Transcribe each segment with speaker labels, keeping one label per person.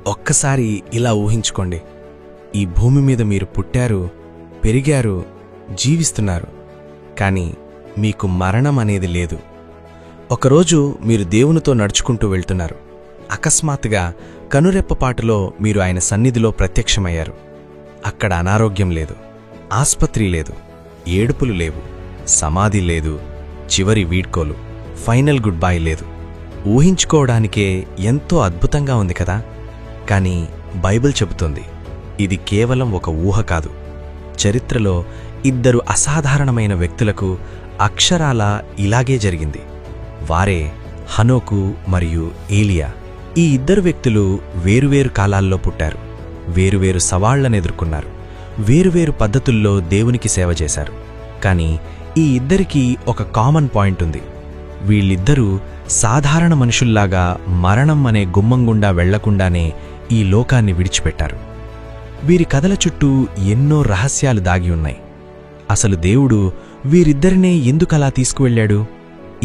Speaker 1: ఒక్కసారి ఇలా ఊహించుకోండి. ఈ భూమి మీద మీరు పుట్టారు, పెరిగారు, జీవిస్తున్నారు. కానీ మీకు మరణం అనేది లేదు. ఒకరోజు మీరు దేవునితో నడుచుకుంటూ వెళ్తున్నారు. అకస్మాత్తుగా కనురెప్పపాటులో మీరు ఆయన సన్నిధిలో ప్రత్యక్షమయ్యారు. అక్కడ అనారోగ్యం లేదు, ఆస్పత్రి లేదు, ఏడుపులు లేవు, సమాధి లేదు, చివరి వీడ్కోలు, ఫైనల్ గుడ్ బై లేదు. ఊహించుకోవడానికే ఎంతో అద్భుతంగా ఉంది కదా. కానీ బైబిల్ చెబుతోంది, ఇది కేవలం ఒక ఊహ కాదు. చరిత్రలో ఇద్దరు అసాధారణమైన వ్యక్తులకు అక్షరాలా ఇలాగే జరిగింది. వారే హనోకు మరియు ఏలియా. ఈ ఇద్దరు వ్యక్తులు వేరువేరు కాలాల్లో పుట్టారు, వేరువేరు సవాళ్లను ఎదుర్కొన్నారు, వేరువేరు పద్ధతుల్లో దేవునికి సేవ చేశారు. కానీ ఈ ఇద్దరికీ ఒక కామన్ పాయింట్ ఉంది. వీళ్ళిద్దరూ సాధారణ మనుషుల్లాగా మరణం అనే గుమ్మం గుండా వెళ్లకుండానే ఈ లోకాన్ని విడిచిపెట్టారు. వీరి కథల చుట్టూ ఎన్నో రహస్యాలు దాగి ఉన్నాయి. అసలు దేవుడు వీరిద్దరినే ఎందుకలా తీసుకువెళ్ళాడు?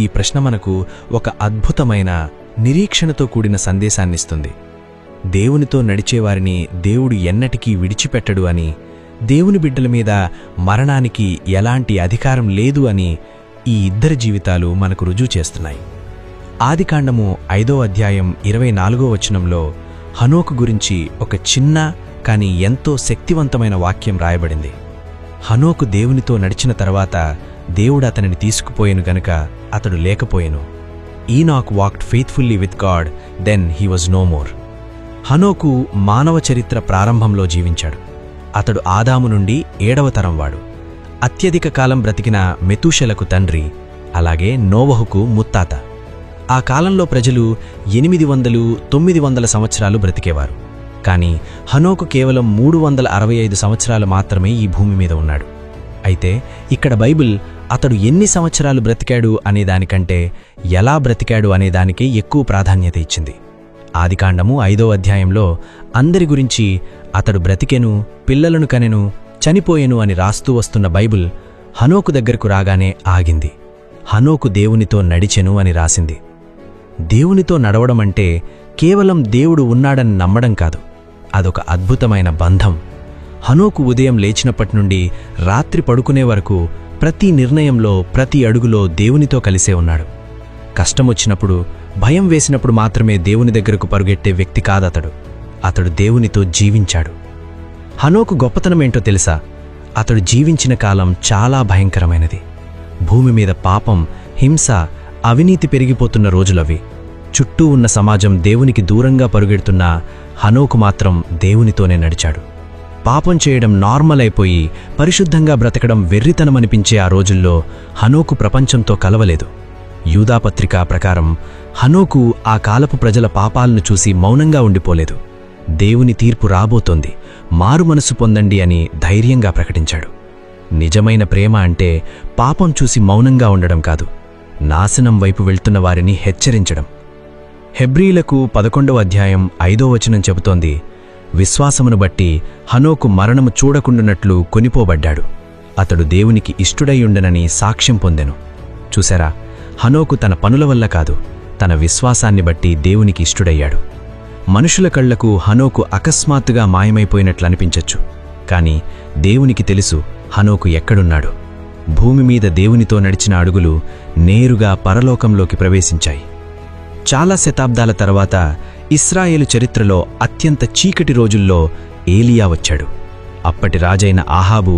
Speaker 1: ఈ ప్రశ్న మనకు ఒక అద్భుతమైన, నిరీక్షణతో కూడిన సందేశాన్నిస్తుంది. దేవునితో నడిచేవారిని దేవుడు ఎన్నటికీ విడిచిపెట్టడు అని, దేవుని బిడ్డల మీద మరణానికి ఎలాంటి అధికారం లేదు అని ఈ ఇద్దరి జీవితాలు మనకు రుజువు చేస్తున్నాయి. ఆదికాండము 5వ అధ్యాయం 24వ వచనంలో హనోకు గురించి ఒక చిన్న కానీ ఎంతో శక్తివంతమైన వాక్యం రాయబడింది. హనోకు దేవునితో నడిచిన తర్వాత దేవుడు అతనిని తీసుకుపోయెను గనుక అతడు లేకపోయెను. Enoch walked faithfully with God, then he was no more. హనోకు మానవ చరిత్ర ప్రారంభంలో జీవించాడు. అతడు ఆదాము నుండి 7వ తరం వాడు. అత్యధిక కాలం బ్రతికిన మెతూషెలకు తండ్రి, అలాగే నోవహుకు ముత్తాత. ఆ కాలంలో ప్రజలు 800-900 సంవత్సరాలు బ్రతికేవారు. కానీ హనోకు కేవలం 365 సంవత్సరాలు మాత్రమే ఈ భూమి మీద ఉన్నాడు. అయితే ఇక్కడ బైబిల్ అతడు ఎన్ని సంవత్సరాలు బ్రతికాడు అనేదానికంటే ఎలా బ్రతికాడు అనేదానికే ఎక్కువ ప్రాధాన్యత ఇచ్చింది. ఆదికాండము 5వ అధ్యాయంలో అందరి గురించి అతడు బ్రతికెను, పిల్లలను కనెను, చనిపోయెను అని రాస్తూ వస్తున్న బైబిల్ హనోకు దగ్గరకు రాగానే ఆగింది. హనోకు దేవునితో నడిచెను అని రాసింది. దేవునితో నడవడమంటే కేవలం దేవుడు ఉన్నాడని నమ్మడం కాదు, అదొక అద్భుతమైన బంధం. హనోకు ఉదయం లేచినప్పటినుండి రాత్రి పడుకునే వరకు ప్రతి నిర్ణయంలో, ప్రతి అడుగులో దేవునితో కలిసే ఉన్నాడు. కష్టమొచ్చినప్పుడు, భయం వేసినప్పుడు మాత్రమే దేవుని దగ్గరకు పరుగెట్టే వ్యక్తి కాదతడు. అతడు దేవునితో జీవించాడు. హనోకు గొప్పతనమేంటో తెలుసా? అతడు జీవించిన కాలం చాలా భయంకరమైనది. భూమి మీద పాపం, హింస, అవినీతి పెరిగిపోతున్న రోజులవి. చుట్టూ ఉన్న సమాజం దేవునికి దూరంగా పరుగెడుతున్నా హనోకు మాత్రం దేవునితోనే నడిచాడు. పాపం చేయడం నార్మల్ అయిపోయి పరిశుద్ధంగా బ్రతకడం వెర్రితనమనిపించే ఆ రోజుల్లో హనోకు ప్రపంచంతో కలవలేదు. యూదాపత్రిక ప్రకారం హనోకు ఆ కాలపు ప్రజల పాపాలను చూసి మౌనంగా ఉండిపోలేదు. దేవుని తీర్పు రాబోతోంది, మారు మనసు పొందండి అని ధైర్యంగా ప్రకటించాడు. నిజమైన ప్రేమ అంటే పాపం చూసి మౌనంగా ఉండడం కాదు, నాశనం వైపు వెళ్తున్న వారిని హెచ్చరించడం. హెబ్రీలకు 11వ అధ్యాయం 5వ వచనం చెబుతోంది, విశ్వాసమును బట్టి హనోకు మరణము చూడకుండునట్లు కొనిపోబడ్డాడు. అతడు దేవునికి ఇష్టుడయ్యుండనని సాక్ష్యం పొందెను. చూశారా, హనోకు తన పనుల వల్ల కాదు, తన విశ్వాసాన్ని బట్టి దేవునికి ఇష్టుడయ్యాడు. మనుషుల కళ్లకు హనోకు అకస్మాత్తుగా మాయమైపోయినట్లనిపించచ్చు. కాని దేవునికి తెలుసు హనోకు ఎక్కడున్నాడు. భూమి మీద దేవునితో నడిచిన అడుగులు నేరుగా పరలోకంలోకి ప్రవేశించాయి. చాలా శతాబ్దాల తర్వాత ఇశ్రాయేలు చరిత్రలో అత్యంత చీకటి రోజుల్లో ఏలియా వచ్చాడు. అప్పటి రాజైన ఆహాబు,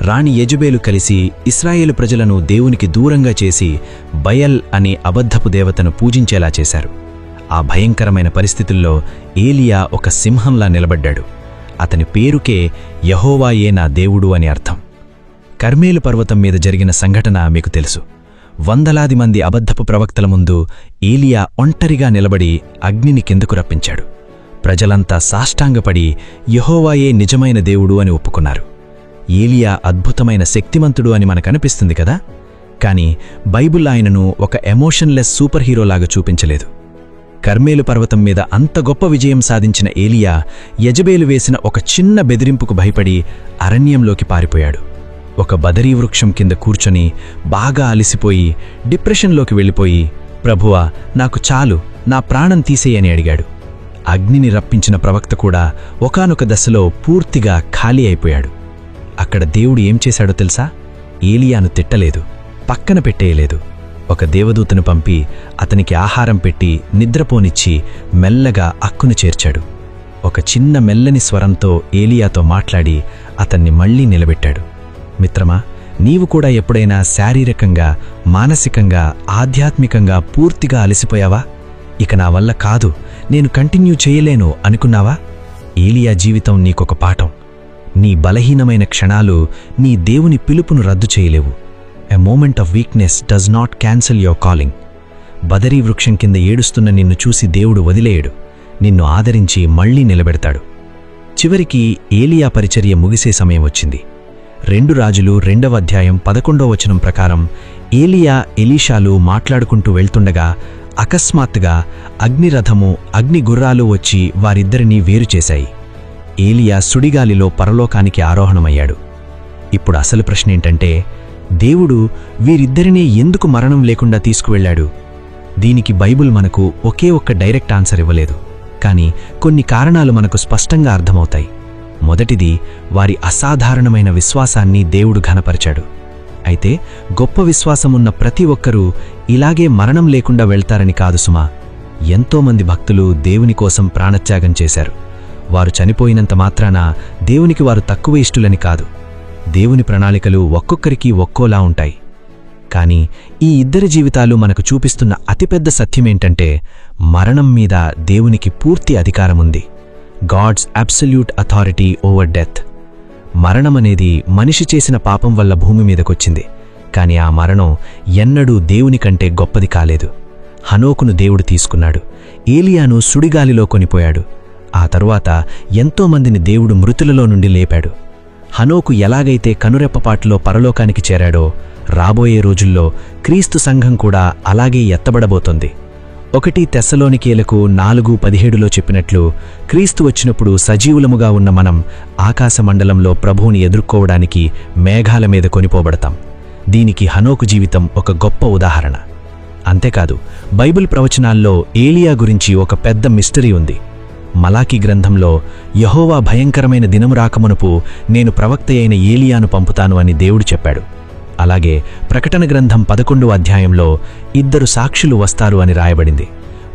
Speaker 1: రాణి యెజబెలు కలిసి ఇశ్రాయేలు ప్రజలను దేవునికి దూరంగా చేసి బయల్ అనే అబద్ధపు దేవతను పూజించేలా చేశారు. ఆ భయంకరమైన పరిస్థితుల్లో ఏలియా ఒక సింహంలా నిలబడ్డాడు. అతని పేరుకే యెహోవాయే నా దేవుడు అని అర్థం. కర్మేలు పర్వతం మీద జరిగిన సంఘటన మీకు తెలుసు. వందలాది మంది అబద్ధపు ప్రవక్తల ముందు ఏలియా ఒంటరిగా నిలబడి అగ్నిని కిందకు రప్పించాడు. ప్రజలంతా సాష్టాంగపడి యెహోవాయే నిజమైన దేవుడు అని ఒప్పుకున్నారు. ఏలియా అద్భుతమైన శక్తిమంతుడు అని మనకనిపిస్తుంది కదా. కాని బైబిల్ ఆయనను ఒక ఎమోషన్లెస్ సూపర్ హీరోలాగా చూపించలేదు. కర్మేలు పర్వతం మీద అంత గొప్ప విజయం సాధించిన ఏలియా యెజబెలు వేసిన ఒక చిన్న బెదిరింపుకు భయపడి అరణ్యంలోకి పారిపోయాడు. ఒక బదరీ వృక్షం కింద కూర్చొని బాగా అలిసిపోయి డిప్రెషన్లోకి వెళ్ళిపోయి, ప్రభువా నాకు చాలు, నా ప్రాణం తీసేయని అడిగాడు. అగ్నిని రప్పించిన ప్రవక్త కూడా ఒకానొక దశలో పూర్తిగా ఖాళీ అయిపోయాడు. అక్కడ దేవుడు ఏం చేశాడో తెలుసా? ఏలియాను తిట్టలేదు, పక్కన పెట్టేయలేదు. ఒక దేవదూతను పంపి అతనికి ఆహారం పెట్టి నిద్రపోనిచ్చి మెల్లగా అక్కును చేర్చాడు. ఒక చిన్న మెల్లని స్వరంతో ఏలియాతో మాట్లాడి అతన్ని మళ్లీ నిలబెట్టాడు. మిత్రమా, నీవు కూడా ఎప్పుడైనా శారీరకంగా, మానసికంగా, ఆధ్యాత్మికంగా పూర్తిగా అలసిపోయావా? ఇక నా వల్ల కాదు, నేను కంటిన్యూ చేయలేను అనుకున్నావా? ఏలియా జీవితం నీకొక పాఠం. నీ బలహీనమైన క్షణాలు నీ దేవుని పిలుపును రద్దు చేయలేవు. A moment of weakness does not cancel your calling. బదరీ వృక్షం కింద ఏడుస్తున్న నిన్ను చూసి దేవుడు వదిలేయడు, నిన్ను ఆదరించి మళ్లీ నిలబెడతాడు. చివరికి ఏలియా పరిచర్య ముగిసే సమయం వచ్చింది. 2 రాజులు 2వ అధ్యాయం 11వ వచనం ప్రకారం ఏలియా, ఎలీషాలు మాట్లాడుకుంటూ వెళ్తుండగా అకస్మాత్తుగా అగ్నిరథము, అగ్నిగుర్రాలు వచ్చి వారిద్దరినీ వేరుచేశాయి. ఏలియా సుడిగాలిలో పరలోకానికి ఆరోహణమయ్యాడు. ఇప్పుడు అసలు ప్రశ్నేంటంటే, దేవుడు వీరిద్దరినీ ఎందుకు మరణం లేకుండా తీసుకువెళ్లాడు? దీనికి బైబిల్ మనకు ఒకే ఒక్క డైరెక్ట్ ఆన్సర్ ఇవ్వలేదు, కానీ కొన్ని కారణాలు మనకు స్పష్టంగా అర్థమవుతాయి. మొదటిది, వారి అసాధారణమైన విశ్వాసాన్ని దేవుడు ఘనపరిచాడు. అయితే గొప్ప విశ్వాసమున్న ప్రతి ఒక్కరూ ఇలాగే మరణం లేకుండా వెళ్తారని కాదు సుమా. ఎంతోమంది భక్తులు దేవుని కోసం ప్రాణత్యాగం చేశారు. వారు చనిపోయినంత మాత్రాన దేవునికి వారు తక్కువ ఇష్టులని కాదు. దేవుని ప్రణాళికలు ఒక్కొక్కరికి ఒక్కోలా ఉంటాయి. కానీ ఈ ఇద్దరి జీవితాలు మనకు చూపిస్తున్న అతిపెద్ద సత్యమేంటంటే, మరణం మీద దేవునికి పూర్తి అధికారముంది. God's absolute authority over death. మరణమనేది మనిషి చేసిన పాపం వల్ల భూమి మీదకొచ్చింది, కాని ఆ మరణం ఎన్నడూ దేవుని కంటే గొప్పది కాలేదు. హనోకును దేవుడు తీసుకున్నాడు, ఏలియాను సుడిగాలిలో కొనిపోయాడు. ఆ తరువాత ఎంతోమందిని దేవుడు మృతులలో నుండి లేపాడు. హనోకు ఎలాగైతే కనురెప్పపాటులో పరలోకానికి చేరాడో, రాబోయే రోజుల్లో క్రీస్తు సంఘం కూడా అలాగే ఎత్తబడబోతోంది. 1 తెస్సలోనికీయులకు 4:17లో చెప్పినట్లు, క్రీస్తు వచ్చినప్పుడు సజీవులముగా ఉన్న మనం ఆకాశమండలంలో ప్రభువుని ఎదుర్కోవడానికి మేఘాల మీద కొనిపోబడతాం. దీనికి హనోకు జీవితం ఒక గొప్ప ఉదాహరణ. అంతేకాదు, బైబిల్ ప్రవచనాల్లో ఏలియా గురించి ఒక పెద్ద మిస్టరీ ఉంది. మలాకీ గ్రంథంలో యెహోవా భయంకరమైన దినము రాకమునుపు నేను ప్రవక్తయైన ఏలియాను పంపుతాను అని దేవుడు చెప్పాడు. అలాగే ప్రకటన గ్రంథం 11వ అధ్యాయంలో 2 సాక్షులు వస్తారు అని రాయబడింది.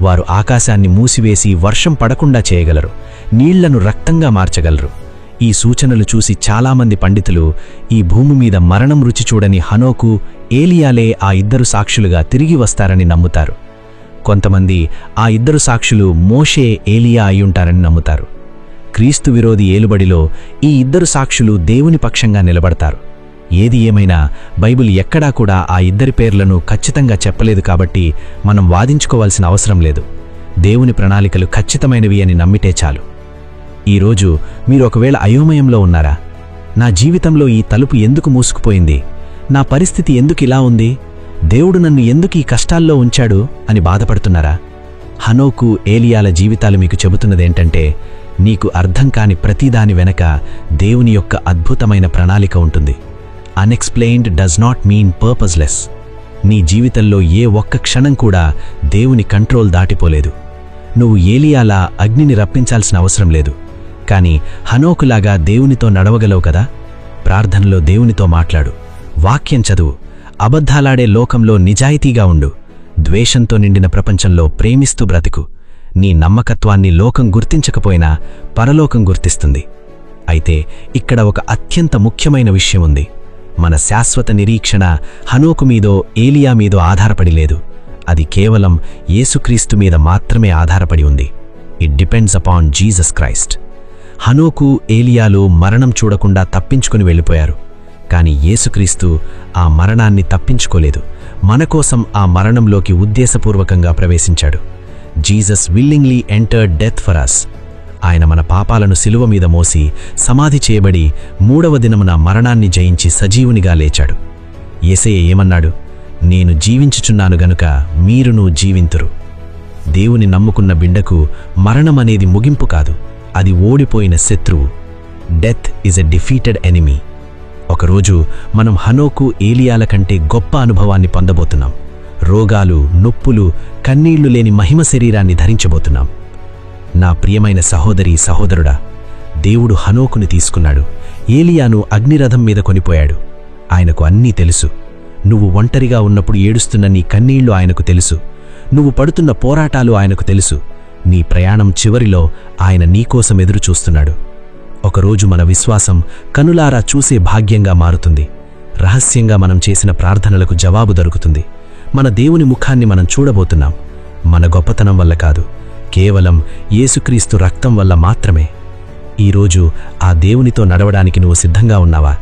Speaker 1: వారు ఆకాశాన్ని మూసివేసి వర్షం పడకుండా చేయగలరు, నీళ్లను రక్తంగా మార్చగలరు. ఈ సూచనలు చూసి చాలామంది పండితులు ఈ భూమి మీద మరణం రుచి చూడని హనోకు, ఏలియాలే ఆ 2 సాక్షులుగా తిరిగి వస్తారని నమ్ముతారు. కొంతమంది ఆ 2 సాక్షులు మోషే, ఏలియా అయ్యుంటారని నమ్ముతారు. క్రీస్తు విరోధి ఏలుబడిలో ఈ 2 సాక్షులు దేవుని పక్షంగా నిలబడతారు. ఏది ఏమైనా బైబిల్ ఎక్కడా కూడా ఆ 2 పేర్లను ఖచ్చితంగా చెప్పలేదు, కాబట్టి మనం వాదించుకోవాల్సిన అవసరం లేదు. దేవుని ప్రణాళికలు ఖచ్చితమైనవి అని నమ్మితే చాలు. ఈరోజు మీరు ఒకవేళ అయోమయంలో ఉన్నారా? నా జీవితంలో ఈ తలుపు ఎందుకు మూసుకుపోయింది? నా పరిస్థితి ఎందుకు ఇలా ఉంది? దేవుడు నన్ను ఎందుకు ఈ కష్టాల్లో ఉంచాడు అని బాధపడుతున్నారా? హనోకు, ఏలియాల జీవితాలు మీకు చెబుతున్నదేంటంటే, నీకు అర్థం కాని ప్రతిదాని వెనక దేవుని యొక్క అద్భుతమైన ప్రణాళిక ఉంటుంది. Unexplained does not mean purposeless. నీ జీవితంలో ఏ ఒక్క క్షణం కూడా దేవుని కంట్రోల్ దాటిపోలేదు. నువ్వు ఏలియాలా అగ్నిని రప్పించాల్సిన అవసరం లేదు, కానీ హనోకులాగా దేవునితో నడవగలవు కదా. ప్రార్థనలో దేవునితో మాట్లాడు, వాక్యం చదువు, అబద్ధాలాడే లోకంలో నిజాయితీగా ఉండు, ద్వేషంతో నిండిన ప్రపంచంలో ప్రేమిస్తూ బ్రతుకు. నీ నమ్మకత్వాన్ని లోకం గుర్తించకపోయినా పరలోకం గుర్తిస్తుంది. అయితే ఇక్కడ ఒక అత్యంత ముఖ్యమైన విషయం ఉంది. మన శాశ్వత నిరీక్షణ హనోకు మీదో, ఏలియా మీదో ఆధారపడి లేదు. అది కేవలం యేసుక్రీస్తు మీద మాత్రమే ఆధారపడి ఉంది. It depends upon Jesus Christ. హనోకు, ఏలియాలు మరణం చూడకుండా తప్పించుకుని వెళ్ళిపోయారు, కాని యేసుక్రీస్తు ఆ మరణాన్ని తప్పించుకోలేదు. మనకోసం ఆ మరణంలోకి ఉద్దేశపూర్వకంగా ప్రవేశించాడు. Jesus willingly entered death for us. ఆయన మన పాపాలను శిలువ మీద మోసి సమాధి చేయబడి 3వ దినమున మరణాన్ని జయించి సజీవునిగా లేచాడు. యేసయ్య ఏమన్నాడు? నేను జీవించుచున్నాను గనుక మీరును జీవింతురు. దేవుని నమ్ముకున్న బిడ్డకు మరణమనేది ముగింపు కాదు, అది ఓడిపోయిన శత్రువు. Death is a defeated enemy. ఒకరోజు మనం హనోకు, ఏలియాల కంటే గొప్ప అనుభవాన్ని పొందబోతున్నాం. రోగాలు, నొప్పులు, కన్నీళ్లు లేని మహిమ శరీరాన్ని ధరించబోతున్నాం. నా ప్రియమైన సహోదరీ సహోదరుడా, దేవుడు హనోకుని తీసుకున్నాడు, ఏలియాను అగ్నిరథం మీద కొనిపోయాడు. ఆయనకు అన్నీ తెలుసు. నువ్వు ఒంటరిగా ఉన్నప్పుడు ఏడుస్తున్న నీ కన్నీళ్లు ఆయనకు తెలుసు. నువ్వు పడుతున్న పోరాటాలు ఆయనకు తెలుసు. నీ ప్రయాణం చివరిలో ఆయన నీకోసం ఎదురుచూస్తున్నాడు. ఒకరోజు మన విశ్వాసం కనులారా చూసే భాగ్యంగా మారుతుంది. రహస్యంగా మనం చేసిన ప్రార్థనలకు జవాబు దొరుకుతుంది. మన దేవుని ముఖాన్ని మనం చూడబోతున్నాం. మన గొప్పతనం వల్ల కాదు, కేవలం యేసుక్రీస్తు రక్తం వల్ల మాత్రమే. ఈరోజు ఆ దేవునితో నడవడానికి నువ్వు సిద్ధంగా ఉన్నావా?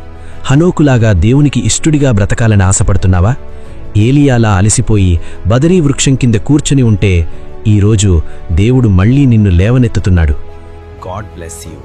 Speaker 1: హనోకులాగా దేవునికి ఇష్టుడిగా బ్రతకాలని ఆశపడుతున్నావా? ఏలియాలా అలసిపోయి బదరీ వృక్షం కింద కూర్చుని ఉంటే ఈరోజు దేవుడు మళ్లీ నిన్ను లేవనెత్తుతున్నాడు. God bless you.